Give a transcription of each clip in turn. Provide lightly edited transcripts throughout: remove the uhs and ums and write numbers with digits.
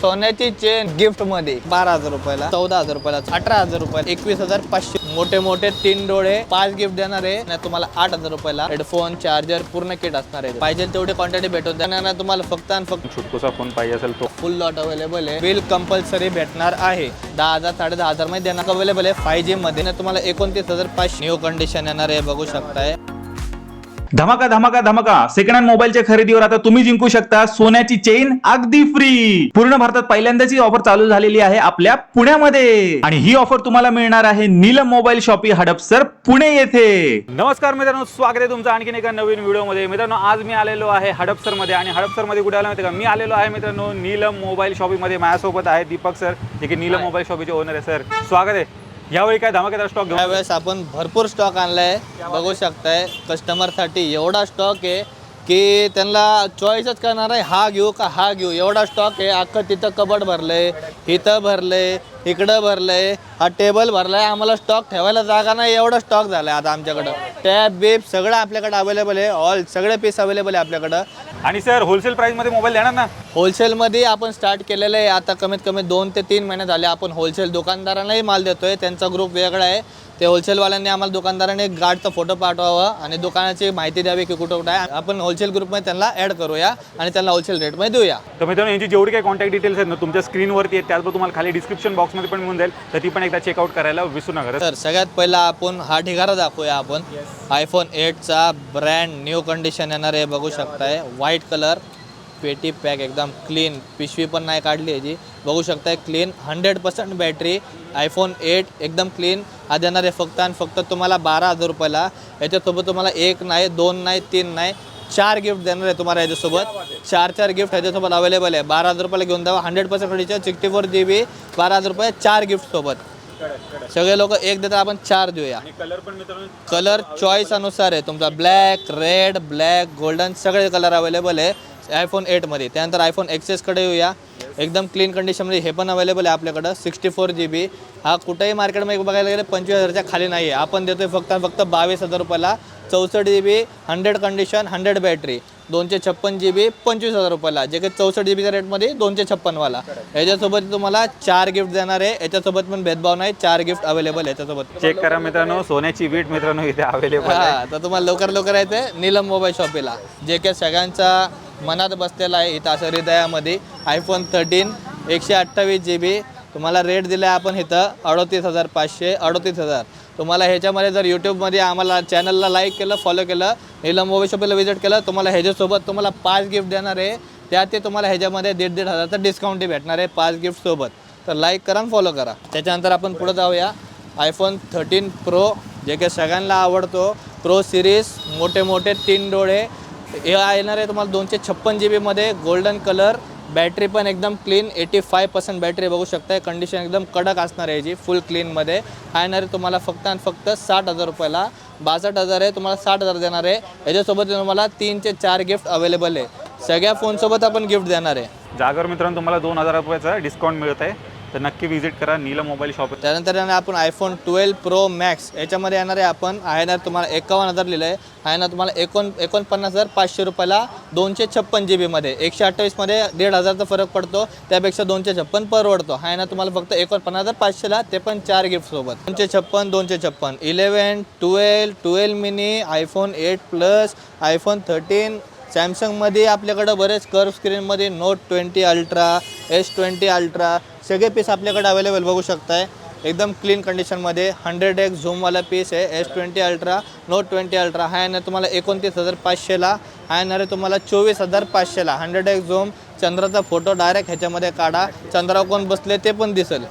सोन्याची chain gift मध्ये 12,000 रुपयाला, 14,000 रुपयाला, 18,000 रुपयाला, 21,500. मोठे मोठे 3 डोळे 5 गिफ्ट देणार आहे ना तुम्हाला 8,000 रुपयाला. हेडफोन, चार्जर पूर्ण किट असणार आहे. पाहिजे तेवढी क्वांटिटी भेटून देणार तुम्हाला. फक्त आणि फक्त छोटूसा फोन पाहिजे असेल तो फुल लॉट अवेलेबल आहे. बिल कंपल्सरी भेटणार आहे. 10,000 10,500 मध्ये देणार अवेलेबल आहे. 5G मध्ये ना तुम्हाला 29,500. न्यू कंडिशन येणार आहे, बघू शकताय. धमाका धमाका धमाका. सेकंड हँड मोबाईलच्या खरेदीवर आता तुम्ही जिंकू शकता सोन्याची चेन अगदी फ्री. पूर्ण भारतात पहिल्यांदाच ही ऑफर चालू झालेली आहे आपल्या पुण्यामध्ये, आणि ही ऑफर तुम्हाला मिळणार आहे नीलम मोबाईल शॉपी हडपसर पुणे येथे. नमस्कार मित्रांनो, स्वागत आहे तुमचं आणखीन एका नवीन व्हिडिओमध्ये. मित्रांनो, आज मी आलेलो आहे हडपसरमध्ये, आणि हडपसरमध्ये कुठे आलो माहिती का? मी आलेलो आहे मित्रांनो नीलम मोबाईल शॉपीमध्ये. माझ्यासोबत आहे दीपक सर, जे की नीलम मोबाईल शॉपीचे ओनर आहे. सर स्वागत आहे. यावेळी काय धमाकेदार स्टॉक घेऊन? यावेळेस आपण भरपूर स्टॉक आणलाय, बघू शकताय. कस्टमरसाठी एवढा स्टॉक आहे की त्यांना चॉईसच करणार आहे, हा घेऊ का हा घेऊ. एवढा स्टॉक आहे. अख्खं तिथं कबड भरलंय, इथं भरलंय, इकडं भरलंय, हा टेबल भरलाय. आम्हाला स्टॉक ठेवायला जागा नाही, एवढा स्टॉक झालाय आता आमच्याकडं. टॅब बेब सगळं आपल्याकडे अवेलेबल आहे. ऑल सगळे पीस अवेलेबल आहे आपल्याकडं. आणि सर होलसेल प्राइसमध्ये मोबाईल देणार ना? होलसेलमध्ये आपण स्टार्ट केलेलं आहे. आता कमीत कमी 2 ते 3 महिने झाले आपण होलसेल दुकानदारांनाही माल देतोय. त्यांचा ग्रुप वेगळा आहे. ते होलसेलवाल्यांनी आम्हाला दुकानदारांनी गार्डचा फोटो पाठवावा आणि दुकानाची माहिती द्यावी की कुठं कुठं आहे. आपण होलसेल ग्रुपमध्ये त्यांना ॲड करूया आणि त्यांना होलसेल रेटमध्ये देऊया. तर मित्रांनो, यांची जेवढी काही कॉन्टॅक्ट डिटेल्स आहेत ना तुमच्या स्क्रीनवरती आहेत, त्याचबरोबर तुम्हाला खाली डिस्क्रिप्शन बॉक्समध्ये पण मिळून जाईल. तर ती पण एकदा चेकआउट करायला विसरू नका. तर सगळ्यात पहिला आपण हा ढिगारा दाखवूया. आपण iPhone 8चा ब्रँड न्यू कंडिशन येणार आहे, बघू शकताय. व्हाईट कलर, पेटी पॅक एकदम क्लीन, पिशवी पण नाही काढली याची, बघू शकताय. Clean 100% battery. iPhone 8 एकदम क्लीन. हा देणार आहे फक्त आणि फक्त तुम्हाला 12,000 रुपयाला. याच्यासोबत तुम्हाला 1 नाही, 2 नाही, 3 नाही, 4 गिफ्ट देणार आहे तुम्हाला. याच्यासोबत 4 गिफ्ट ह्याच्यासोबत अवेलेबल आहे. 12,000 रुपयाला घेऊन द्यावा. 100% रिचार्ज, 64 GB, 12,000 रुपये, 4 गिफ्ट सोबत. सगळे लोक एक देतात, आपण 4 देऊया. कलर पण मित्रांनो कलर चॉईस अनुसार आहे तुमचा. ब्लॅक, रेड, ब्लॅक, गोल्डन सगळे कलर अवेलेबल आहे iPhone 8 मध्ये. त्यानंतर iPhone XS कडे येऊया. एकदम क्लीन कंडिशनमध्ये हे पण अवेलेबल आहे आपल्याकडं. 64 GB. हा कुठेही मार्केटमध्ये बघायला गेलं 25,000च्या खाली नाही आहे. आपण देतोय फक्त 22,000 रुपयाला. 64 GB, 100 कंडिशन, 100 बॅटरी, 256 GB, 25,000 रुपयाला. जे काही 64 GBच्या रेटमध्ये 256 वाला. याच्यासोबत तुम्हाला 4 गिफ्ट देणार आहे. याच्यासोबत पण भेदभाव नाही, 4 गिफ्ट अवेलेबल आहे याच्यासोबत. चेक करा मित्रांनो, सोन्याची वीट मित्रांनो इथे अवेलेबल आहे. तर तुम्हाला लवकर यायचं आहे नीलम मोबाईल शॉपीला, जे काही सगळ्यांचा मनात बसलेला आहे इथं असं हृदयामध्ये. iPhone 13 128 GB तुम्हाला रेट दिला आहे आपण इथं 38,500, 38,000. तुम्हाला ह्याच्यामध्ये जर यूट्यूबमध्ये आम्हाला चॅनलला लाईक केलं, फॉलो केलं, नीलम मोबाईल शॉपीला व्हिजिट केलं, तुम्हाला ह्याच्यासोबत तुम्हाला 5 गिफ्ट देणार आहे. त्यात ते तुम्हाला ह्याच्यामध्ये 1,500 डिस्काउंटही भेटणार आहे 5 गिफ्ट सोबत. तर लाईक करा आणि फॉलो करा. त्याच्यानंतर आपण पुढे जाऊया. iPhone 13 Pro, जे काही सगळ्यांना आवडतो. प्रो सिरीज, मोठे मोठे 3 डोळे. हे येणार आहे तुम्हाला 256 GB मध्ये. गोल्डन कलर, बॅटरी पण एकदम क्लीन, 85% बॅटरी बघू शकताय. कंडिशन एकदम कडक असणार आहे याची, फुल क्लीनमध्ये. हा येणार आहे तुम्हाला फक्त आणि फक्त 60,000 रुपयाला. 62,000 आहे, तुम्हाला 60,000 देणार आहे. याच्यासोबत तुम्हाला 3 ते 4 गिफ्ट अवेलेबल आहे. सगळ्या फोनसोबत आपण गिफ्ट देणार आहे. जागर मित्रांनो तुम्हाला 2,000 रुपयाचा डिस्काउंट मिळत आहे. तर नक्की व्हिजिट करा नीलम मोबाईल शॉप. त्यानंतर येणार आपण iPhone 12 Pro Max. याच्यामध्ये येणार आहे आपण आहे तुम्हाला 51,000 लिहिलं आहे. आहे ना तुम्हाला 49,500 रुपयाला. 256 GB मध्ये. 128 मध्ये 1,500चा फरक पडतो, त्यापेक्षा 256 परवडतो. आहे ना तुम्हाला फक्त 49,500ला, ते पण 4 गिफ्ट सोबत. 256, 11, 12 मिनी, iPhone 8 Plus, iPhone 13. सॅमसंगमध्ये आपल्याकडं बरेच कर्व स्क्रीनमध्ये नोट 20 अल्ट्रा, S20 अल्ट्रा सगळे पीस आपल्याकडे अवेलेबल बघू शकताय. एकदम क्लीन कंडिशनमध्ये 100x झूमवाला पीस आहे. S20 ultra, note 20 ultra. हा येणार तुम्हाला 29,500ला. हा येणार आहे तुम्हाला 24,500ला. 100x झूम, चंद्राचा फोटो डायरेक्ट ह्याच्यामध्ये काढा, चंद्रावर कोण बसले ते पण दिसेल.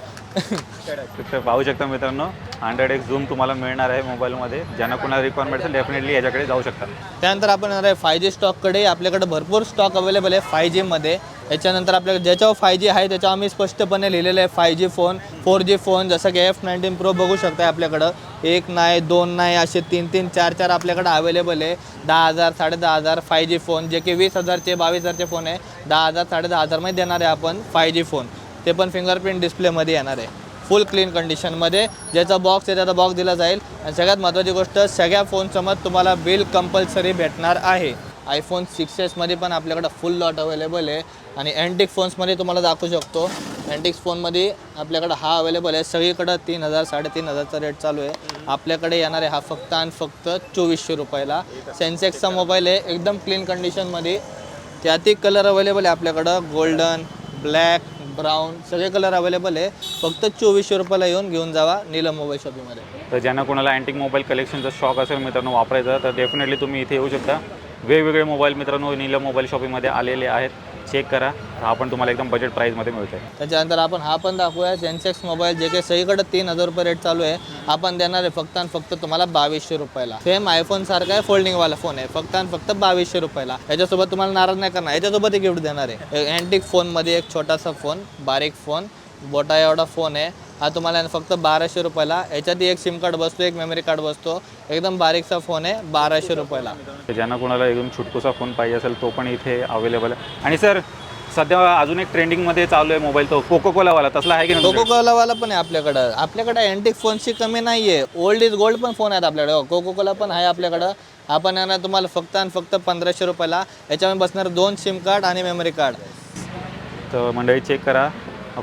पाहू शकता मित्रांनो, 100x झूम तुम्हाला मिळणार आहे मोबाईलमध्ये. ज्यांना कोणाला रिक्वायरमेंट असेल डेफिनेटली याच्याकडे जाऊ शकता. त्यानंतर आपण येणार आहे 5G स्टॉककडे. आपल्याकडे भरपूर स्टॉक अवेलेबल आहे 5G मध्ये. याच्यानंतर आपल्याकडे ज्याच्यावर 5G आहे त्याच्यावर आम्ही स्पष्टपणे लिहिलेलं आहे 5G फोन, 4G फोन. जसं की F19 Pro बघू शकता आपल्याकडं. 1 नाही, 2 नाही, असे 3, 4 आपल्याकडे अवेलेबल आहे. 10,000, 10,500 5G फोन, जे की 20,000चे, 22,000चे फोन आहे. 10,000, 10,500 मध्ये देणार आहे आपण 5G फोन. ते पण फिंगरप्रिंट डिस्प्लेमध्ये येणार आहे, फुल क्लीन कंडिशनमध्ये. ज्याचा बॉक्स आहे त्याचा बॉक्स दिला जाईल. आणि सगळ्यात महत्त्वाची गोष्ट, सगळ्या फोनसोबत तुम्हाला बिल कंपल्सरी भेटणार आहे. iPhone 6s मध्ये पण आपल्याकडे फुल लॉट अवेलेबल आहे. आणि अँटिक फोन्समध्ये तुम्हाला दाखवू शकतो. अँटिक फोनमध्ये आपल्याकडं हा अवेलेबल आहे. सगळीकडं 3,000 3,500चा रेट चालू आहे. आपल्याकडे येणार आहे हा फक्त आणि फक्त 2400 रुपयाला. सेन्सेक्सचा मोबाईल आहे, एकदम क्लीन कंडिशनमध्ये. त्यातही कलर अवेलेबल आहे आपल्याकडं, गोल्डन, ब्लॅक, ब्राऊन सगळे कलर अवेलेबल आहे. फक्त 2400 रुपयाला येऊन घेऊन जावा नीलम मोबाईल शॉपिंगमध्ये. तर ज्यांना कोणाला अँटिक मोबाईल कलेक्शनचा शॉक असेल मित्रांनो वापरायचा, तर डेफिनेटली तुम्ही इथे येऊ शकता. वेगवेगळे मोबाईल मित्रांनो नीलम मोबाईल शॉपिंगमध्ये आलेले आहेत. चेक करा, हा पण तुम्हाला एकदम बजेट प्राईजमध्ये मिळतो आहे. त्याच्यानंतर आपण हा पण दाखवूया सेन्सेक्स मोबाईल, जे काही सगळीकडे 3000 रुपये रेट चालू आहे. आपण देणार आहे फक्त आणि फक्त तुम्हाला 2200 रुपयाला. सेम आयफोन सारखा आहे, फोल्डिंगवाला फोन आहे. फक्त आणि फक्त 2200 रुपयाला. याच्यासोबत तुम्हाला नाराज नाही करणार, याच्यासोबत एक गिफ्ट देणार आहे. अँटिक फोनमध्ये एक छोटासा फोन, बारीक फोन, बोटा एवढा फोन आहे. हा तुम्हाला फक्त 1200 रुपयाला. याच्यात एक सिम कार्ड बसतो, एक मेमरी कार्ड बसतो. एकदम बारीकसा फोन आहे, 1200 रुपयाला. ज्यांना कोणाला एकदम छुटकोसा फोन पाहिजे असेल तो पण इथे अवेलेबल आहे. आणि सर सध्या अजून एक ट्रेंडिंगमध्ये चालू आहे मोबाईल, तो कोकोकोलावाला तसला आहे की नाही? कोकोकोलावाला पण आहे आपल्याकडं. आपल्याकडे अँटिक फोनची कमी नाही आहे. ओल्ड इज गोल्ड पण फोन आहेत आपल्याकडे. कोकोकोला पण आहे आपल्याकडं. आपण येणार तुम्हाला फक्त आणि फक्त 1500 रुपयाला. याच्यामध्ये बसणार 2 सिम कार्ड आणि मेमरी कार्ड. तर मंडळी चेक करा,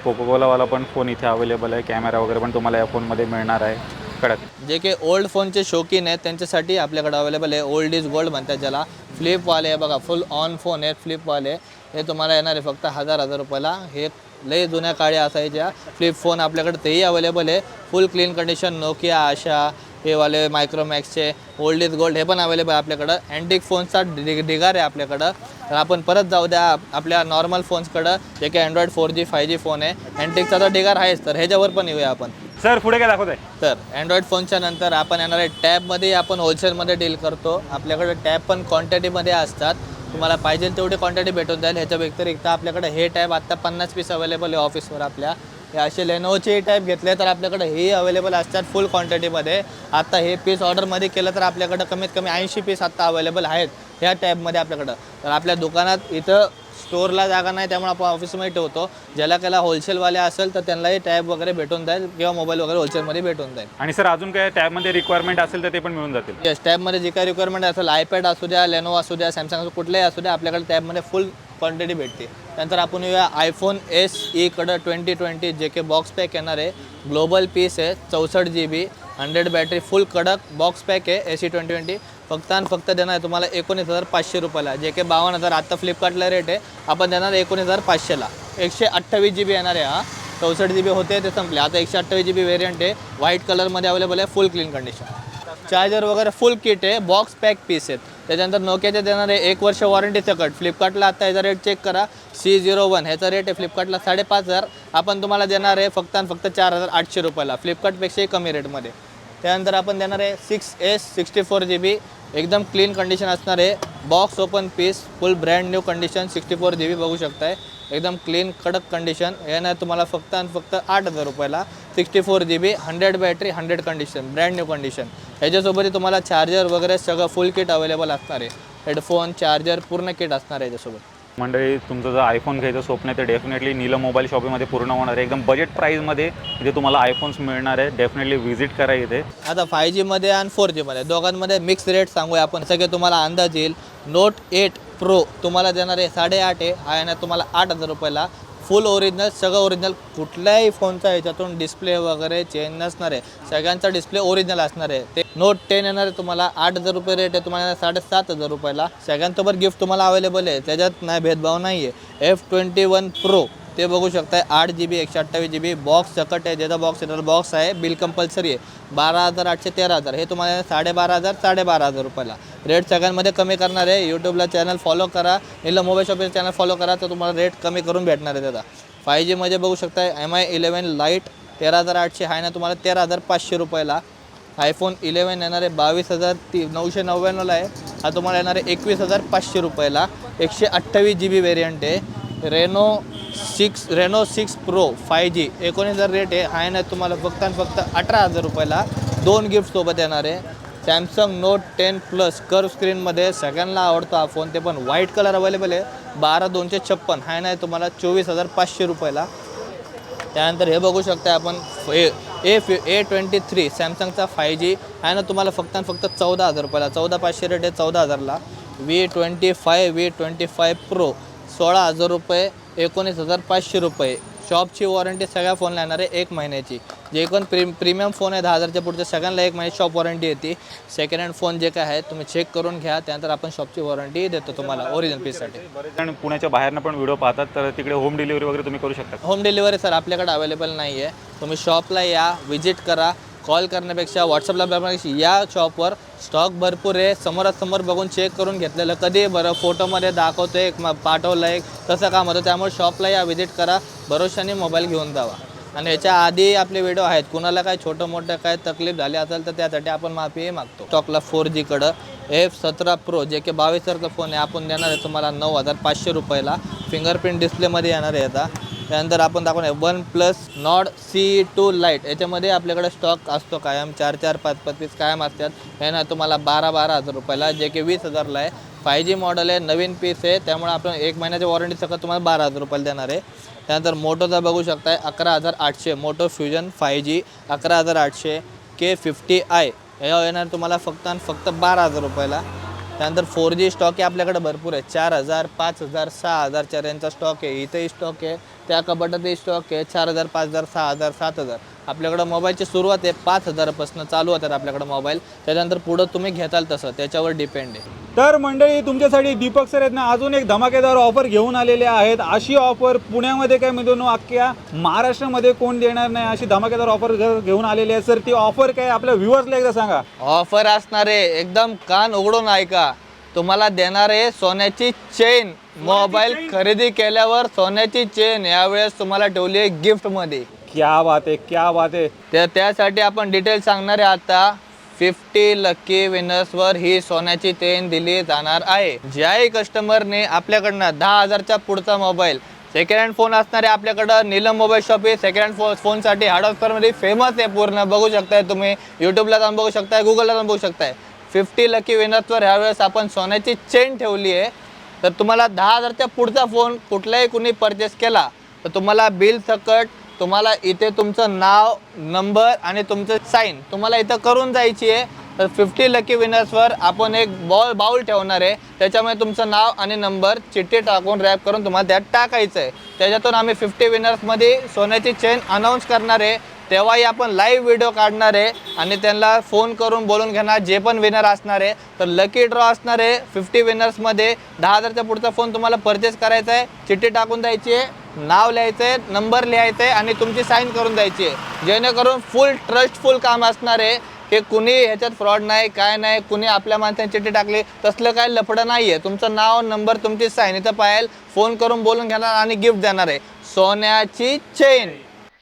कोकोकोलावाला पण फोन इथे अवेलेबल आहे. कॅमेरा वगैरे पण तुम्हाला या फोनमध्ये मिळणार आहे. कडक जे काही ओल्ड फोनचे शौकीन आहेत त्यांच्यासाठी आपल्याकडे अवेलेबल आहे. ओल्ड इज गोल्ड म्हणतात ज्याला. फ्लिपवाले आहे बघा, फुल ऑन फोन आहेत फ्लिपवाले. हे तुम्हाला येणार आहे फक्त 1000 रुपयाला. हे लई जुन्या काळी असायच्या फ्लिप फोन आपल्याकडे तेही अवेलेबल आहे. फुल क्लीन कंडिशन, नोकिया, आशा, हे वाले मायक्रोमॅक्सचे ओल्ड इज गोल्ड हे पण अवेलेबल आहे आपल्याकडं. अँटिक फोनचा ढिगार आहे आपल्याकडं. तर आपण परत जाऊ द्या आपल्या नॉर्मल फोन्सकडं, जे की अँड्रॉइड 4G 5G फोन आहे. अँटिकचा तर ढिगार आहेच, तर ह्याच्यावर पण येऊया आपण. सर पुढे काय दाखवत आहे? तर अँड्रॉइड फोनच्या नंतर आपण येणार आहे टॅबमध्ये. आपण होलसेलमध्ये डील करतो. आपल्याकडे टॅब पण क्वांटिटीमध्ये असतात. तुम्हाला पाहिजे तेवढी क्वांटिटी भेटून जाईल. ह्याच्या व्यतिरिक्त आपल्याकडे हे टॅब आत्ता 50 पीस अवेलेबल आहे ऑफिसवर आपल्या. हे असे लेनोचे टॅब घेतले तर आपल्याकडे हे अवेलेबल असतात फुल क्वांटिटीमध्ये. आता हे पीस ऑर्डरमध्ये केलं तर आपल्याकडं कमीत कमी 80 पीस आत्ता अवेलेबल आहेत ह्या टॅबमध्ये आपल्याकडं. तर आपल्या दुकानात इथं स्टोरला जागा नाही, त्यामुळे आपण ऑफिसमध्ये ठेवतो. ज्याला त्याला होलसेलवाले असेल तर त्यांनाही टॅब वगैरे भेटून जाईल किंवा मोबाईल वगैरे होलसेलमध्ये भेटून जाईल. आणि सर अजून काय टॅबमध्ये रिक्वायरमेंट असेल तर ते पण मिळून जातील? येस, टॅबमध्ये जे काही रिक्वायरमेंट असेल, आयपॅड असू द्या, लेनोवो असू द्या, सॅमसंग कुठलेही असू द्या, आपल्याकडे टॅबमध्ये फुल क्वांटिटी भेटते. त्यानंतर आपण येऊया आयफोन SE-कडं 2020, जे के बॉक्स पॅक येणार आहे. ग्लोबल पीस आहे, 64 GB, 100 बॅटरी, फुल कडक बॉक्स पॅक आहे. SE 2020 फक्त आणि फक्त देणार आहे तुम्हाला 19,500 रुपयाला. जे के 52,000 आत्ता फ्लिपकार्टला रेट आहे. आपण देणार 19,500ला. 128 GB येणार आहे. हा 64 GB होते ते संपले. आता 128 GB व्हेरियंट आहे, व्हाईट कलरमध्ये अवेलेबल आहे, फुल क्लीन कंडिशन. चार्जर वगैरे फुल किट आहे, बॉक्स पॅक पीस आहेत. त्याच्यानंतर नोकियाचे देणार आहे 1 वर्ष वॉरंटी सकट. फ्लिपकार्टला आता ह्याचा रेट चेक करा, C01 ह्याचा रेट आहे फ्लिपकार्टला 5,500. आपण तुम्हाला देणार आहे फक्त आणि फक्त 4,800 रुपयाला, फ्लिपकार्टपेक्षाही कमी रेटमध्ये. त्यानंतर आपण देणार आहे 6S 64 GB, एकदम क्लीन कंडिशन असणार आहे. Box open piece, full brand new condition, 64 GB बघू शकताय. एकदम क्लीन कडक कंडिशन. येणार तुम्हाला फक्त आणि फक्त 8,000 रुपयाला. 64 GB, 100 battery, 100 condition, brand new condition. ह्याच्यासोबत तुम्हाला चार्जर वगैरे सगळं फुल किट अवेलेबल असणार आहे. हेडफोन, चार्जर पूर्ण किट असणार आहे याच्यासोबत. मंडळी तुमचं जर आयफोन घ्यायचं स्वप्न आहे तर डेफिनेटली नीलम मोबाईल शॉपीमध्ये पूर्ण होणार आहे. एकदम बजेट प्राईजमध्ये इथे तुम्हाला आयफोन्स मिळणार आहे. डेफिनेटली व्हिजिट करा इथे. आता 5Gमध्ये आणि 4Gमध्ये दोघांमध्ये मिक्स रेट सांगूया आपण, सगळे तुम्हाला अंदाज येईल. नोट 8 प्रो तुम्हाला देणार आहे 8.5 आहे. हा येणार तुम्हाला 8,000 रुपयाला. फुल ओरिजिनल, सगळं ओरिजिनल. कुठल्याही फोनचा ह्याच्यातून डिस्प्ले वगैरे चेंज नसणार आहे. सगळ्यांचा डिस्प्ले ओरिजिनल असणार आहे. ते नोट 10 येणार आहे तुम्हाला 8,000 रुपये रेट आहे. तुम्हाला 7,500 रुपयाला. सगळ्यांसोबत गिफ्ट तुम्हाला अवेलेबल आहे, त्याच्यात नाही भेदभाव नाही आहे. F21 प्रो ते बघू शकताय, 8 GB 128 GB, बॉक्स सकट आहे. ज्याचा बॉक्स येणार बॉक्स आहे, बिल कंपल्सरी आहे. 12,800 13,000. हे तुम्हाला 12,500 रुपयाला. रेट सगळ्यांमध्ये कमी करणार आहे. यूट्यूबला चॅनल फॉलो करा, Neelam mobile shopping channel follow करा, तर तुम्हाला रेट कमी करून भेटणार आहे त्याचा. 5Gमध्ये बघू शकताय MI 11 लाईट 13,800 आहे ना तुम्हाला 13,500 रुपयाला. आयफोन 11 येणार आहे 22,999ला आहे. हा तुम्हाला येणार आहे 21,500 रुपयाला. 128 GB व्हेरियंट आहे. रेनो 6 प्रो 5G 19,000 रेट आहे. हा येणार तुम्हाला फक्त आणि फक्त 18,000 रुपयाला. 2 गिफ्ट सोबत येणार आहे. सॅमसंग नोट 10 प्लस कर्व स्क्रीनमध्ये सगळ्यांना आवडतो हा फोन, ते पण व्हाईट कलर अवेलेबल आहे. 12,256 हा येणार तुम्हाला 24,500 रुपयाला. त्यानंतर हे बघू शकता आपण A23 सॅमसंगचा 5G आहे ना तुम्हाला फक्त आणि फक्त 14,000 रुपयाला. 14,500 रेट आहे, 14,000ला. V25 प्रो 16,000 रुपये. 19,500 रुपये. शॉपची वॉरंटी सगळ्या फोनला येणार आहे 1 महिन्याची. जे कोण प्रीमियम फोन आहे 10,000च्या पुढच्या सगळ्यांना 1 महिन्याची शॉप वॉरंटी येते. सेकंड हँड फोन जे काय आहे तुम्ही चेक करून घ्या, त्यानंतर आपण शॉपची वॉरंटी देतो तुम्हाला ओरिजिनल पीससाठी. बरेच जण पुण्याच्या बाहेरनं पण व्हिडिओ पाहतात, तर तिकडे होम डिलिव्हरी वगैरे तुम्ही करू शकता. होम डिलिव्हरी सर आपल्याकडे अवेलेबल नाही आहे. तुम्ही शॉपला या, विजिट करा. कॉल करण्यापेक्षा व्हॉट्सअपला बघण्यापेक्षा या शॉपवर स्टॉक भरपूर आहे. समोरासमोर बघून चेक करून घेतलेलं कधी बरं फोटोमध्ये दाखवतो एक पाठवलं एक तसं काम होतं. त्यामुळे शॉपला या, विजिट करा, भरोशाने मोबाईल घेऊन जावा. आणि ह्याच्या आधी आपले व्हिडिओ आहेत, कुणाला काय छोटं मोठं काय तकलीफ झाली असेल तर त्यासाठी आपण माफी मागतो. स्टॉकला 4G कडं F17 Pro जे की 22,000चा फोन आहे आपण देणार आहे तुम्हाला 9,500 रुपयाला. फिंगरप्रिंट डिस्प्लेमध्ये येणार आहे आता. त्यानंतर आपण दाखवणार OnePlus Nord CE2 Lite. याच्यामध्ये आपल्याकडे स्टॉक असतो कायम 4-4, 5-5 पीस कायम असतात. हे ना तुम्हाला 12,000 रुपयाला, जे की 20,000ला आहे. 5G मॉडेल आहे, नवीन पीस आहे, त्यामुळे आपण 1 महिन्याची वॉरंटी सगळं तुम्हाला 12,000 रुपयाला देणार आहे. त्यानंतर मोटोचा बघू शकताय 11,800 मोटो फ्युजन 5G 11,800 K50i हे येणार तुम्हाला फक्त आणि फक्त 12,000 रुपयाला. त्यानंतर 4G स्टॉक आहे आपल्याकडे भरपूर आहे. 4,000, 5,000, 6,000च्या रेंजचा स्टॉक आहे. इथेही स्टॉक आहे, त्या कपाटातही स्टॉक आहे. 4,000, 5,000, 6,000, 7,000. आपल्याकडं मोबाईलची सुरुवात आहे 5,000पासून चालू होतात आपल्याकडं मोबाईल. त्याच्यानंतर पुढं तुम्ही घेताल तसं त्याच्यावर डिपेंड आहे. तर मंडळी तुमच्यासाठी दीपक सर आहेत ना अजून एक धमाकेदार ऑफर घेऊन आलेले आहेत. अशी ऑफर पुण्यामध्ये काय मित्रांनो अख्ख्या महाराष्ट्रामध्ये कोण देणार नाही अशी धमाकेदार ऑफर घेऊन आलेली आहे. सर ती ऑफर काय आपल्या व्ह्युअर्सला एकदा सांगा. ऑफर असणार आहे, एकदम कान उघडून ऐका. तुम्हाला देणार आहे सोन्याची चेन. मोबाईल खरेदी केल्यावर सोन्याची चेन यावेळेस तुम्हाला ठेवली आहे गिफ्टमध्ये. क्या बात आहे, क्या बात आहे. त्यासाठी आपण डिटेल सांगणार आहे आता. 50 लकी विनर्सवर ही सोन्याची चेन दिली जाणार आहे. ज्याही कस्टमरने आपल्याकडनं 10,000च्या पुढचा मोबाईल सेकंड हँड फोन असणार आहे आपल्याकडं. नीलम मोबाईल शॉप ही सेकंड हँड फोनसाठी हडपसरमध्ये फेमस आहे पूर्ण. बघू शकताय तुम्ही, यूट्यूबला जाऊन बघू शकताय, गुगलला जाऊन बघू शकताय. 50 लकी विनर्सवर ह्यावेळेस आपण सोन्याची चेन ठेवली आहे. तर तुम्हाला 10,000च्या पुढचा फोन कुठलाही कुणी परचेस केला तर तुम्हाला बिल सकट तुम्हाला इथे तुमचं नाव, नंबर आणि तुमचं साईन तुम्हाला इथं करून जायची आहे. तर 50 लकी विनर्सवर आपण एक बाउल ठेवणार आहे. त्याच्यामुळे तुमचं नाव आणि नंबर चिठ्ठी टाकून रॅप करून तुम्हाला त्यात टाकायचं आहे. त्याच्यातून आम्ही 50 विनर्समध्ये सोन्याची चेन अनाऊन्स करणार आहे. तेव्हाही आपण लाईव्ह व्हिडिओ काढणार आहे आणि त्यांना फोन करून बोलून घेणार जे पण विनर असणार आहे. तर लकी ड्रॉ असणार आहे 50 विनर्समध्ये. 10,000च्या पुढचा फोन तुम्हाला परचेस करायचा आहे, चिठ्ठी टाकून द्यायची आहे, नाव लिहायचं आहे, नंबर लिहायचं आहे आणि तुमची साईन करून द्यायची आहे. जेणेकरून फुल ट्रस्टफुल काम असणार आहे की कुणी ह्याच्यात फ्रॉड नाही, काय नाही, कुणी आपल्या माणसाने चिठ्ठी टाकली तसलं काय लफडं नाही आहे. तुमचं नाव, नंबर, तुमची साईन इथं पाहिजे, फोन करून बोलून घेणार आणि गिफ्ट देणार आहे सोन्याची चेन.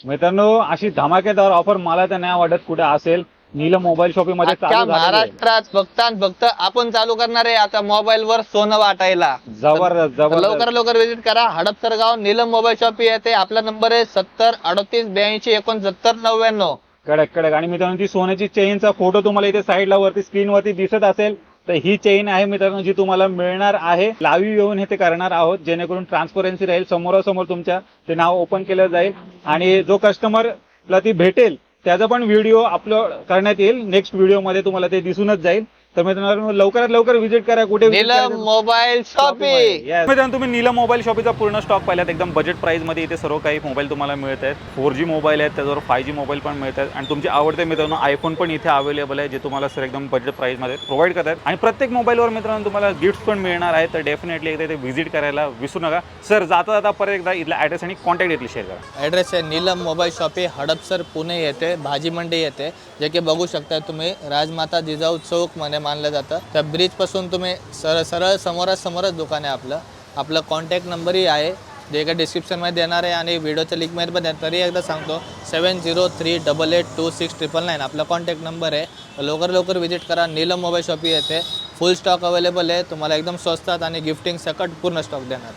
मित्रांनो अशी धमाकेदार ऑफर मला तर नाही वाटत कुठे असेल. नीलम मोबाईल शॉपिंग मध्ये चालू झालेली आहे. महाराष्ट्रात फक्त आपण चालू करणार आहे आता मोबाईलवर सोनं वाटायला. जबरदस्त जबरदस्त. लवकर विजिट करा. हडपसर गाव नीलम मोबाईल शॉप येते. आपला नंबर आहे 70 38 82 69 99. कडक कडक. आणि मित्रांनो ती सोन्याची चेनचा फोटो तुम्हाला इथे साईडला वरती स्क्रीन वरती दिसत असेल तर ही चेन आहे मित्रांनो जी तुम्हाला मिळणार आहे. लाईव्ह येऊन हे ते करणार आहोत जेणेकरून ट्रान्सपरन्सी राहील. समोरासमोर तुमच्या ते नाव ओपन केलं जाईल आणि जो कस्टमरला ती भेटेल त्याचा पण व्हिडिओ अपलोड करण्यात येईल. नेक्स्ट व्हिडिओ मध्ये तुम्हाला ते दिसूनच जाईल. तर मित्रांनो लवकरात लवकर व्हिजिट करा. कुठे नीलम मोबाईल शॉपिंग. मित्रांनो तुम्ही नीलम मोबाईल शॉपीचा पूर्ण स्टॉक पाहिलात. एकदम बजेट प्राइस मध्ये इथे सर्व काही मोबाईल तुम्हाला मिळत आहेत. 4G मोबाईल आहेत, त्याच्यावर 5G मोबाईल पण मिळतात आणि तुमचे आवडते मित्रांनो आयफोन पण इथे अवेलेबल आहे जे तुम्हाला सर एकदम बजेट प्राइस मध्ये प्रोव्हाइड करतात. आणि प्रत्येक मोबाईलवर मित्रांनो तुम्हाला गिफ्ट पण मिळणार आहे. तर डेफिनेटली एकदा इथे व्हिजिट करायला विसरू नका. सर जाता जाता परत एकदा इथला ॲड्रेस आणि कॉन्टॅक्ट इथली शेअर करा. ॲड्रेस आहे नीलम मोबाईल शॉप ही हडपसर पुणे येते. भाजी मंडी येते, जे की बघू शकता तुम्ही. राजमाता जिजाऊ चौक मध्ये मानलं जातं. त्या ब्रिज पासून तुम्ही सरळ समोरच दुकान आहे आपलं कॉन्टॅक्ट नंबरही आहे जे का डिस्क्रिप्शनमध्ये देणार आहे आणि व्हिडिओच्या लिंकमध्ये पण तरी एकदा सांगतो 7038826999 आपला कॉन्टॅक्ट नंबर आहे. लवकर विजिट करा. नीलम मोबाईल शॉप येते. फुल स्टॉक अवेलेबल आहे. तुम्हाला एकदम स्वस्तात आणि गिफ्टिंग सकट पूर्ण स्टॉक देणार.